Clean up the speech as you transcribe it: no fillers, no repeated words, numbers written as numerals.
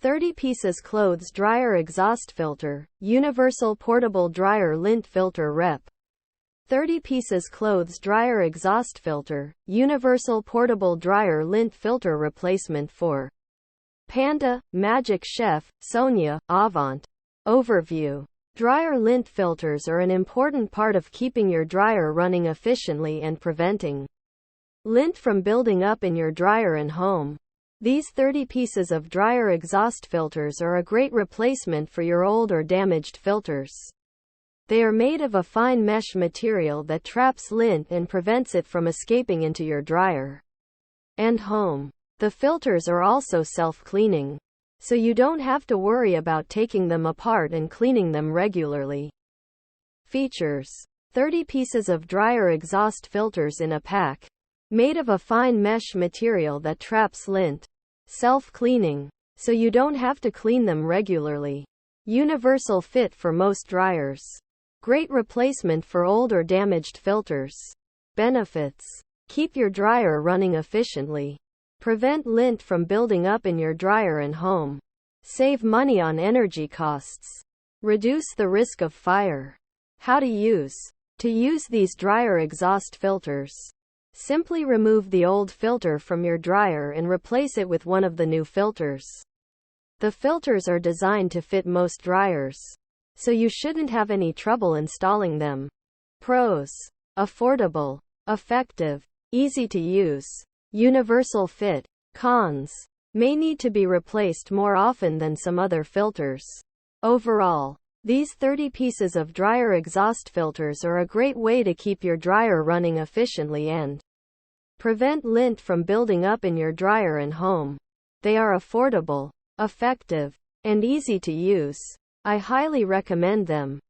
30 pieces clothes dryer exhaust filter, universal portable dryer lint filter rep. 30 pieces clothes dryer exhaust filter, universal portable dryer lint filter replacement for Panda, Magic Chef, Sonya, Avant. Overview. Dryer lint filters are an important part of keeping your dryer running efficiently and preventing lint from building up in your dryer and home. These 30 pieces of dryer exhaust filters are a great replacement for your old or damaged filters. They are made of a fine mesh material that traps lint and prevents it from escaping into your dryer and home. The filters are also self-cleaning, so you don't have to worry about taking them apart and cleaning them regularly. Features. 30 pieces of dryer exhaust filters in a pack. Made of a fine mesh material that traps lint. Self-cleaning, so you don't have to clean them regularly. Universal fit for most dryers. Great replacement for old or damaged filters. Benefits. Keep your dryer running efficiently. Prevent lint from building up in your dryer and home. Save money on energy costs. Reduce the risk of fire. How to use. To use these dryer exhaust filters, simply remove the old filter from your dryer and replace it with one of the new filters. The filters are designed to fit most dryers, so you shouldn't have any trouble installing them. Pros. Affordable. Effective. Easy to use. Universal fit. Cons. May need to be replaced more often than some other filters. Overall, these 30 pieces of dryer exhaust filters are a great way to keep your dryer running efficiently and prevent lint from building up in your dryer and home. They are affordable, effective, and easy to use. I highly recommend them.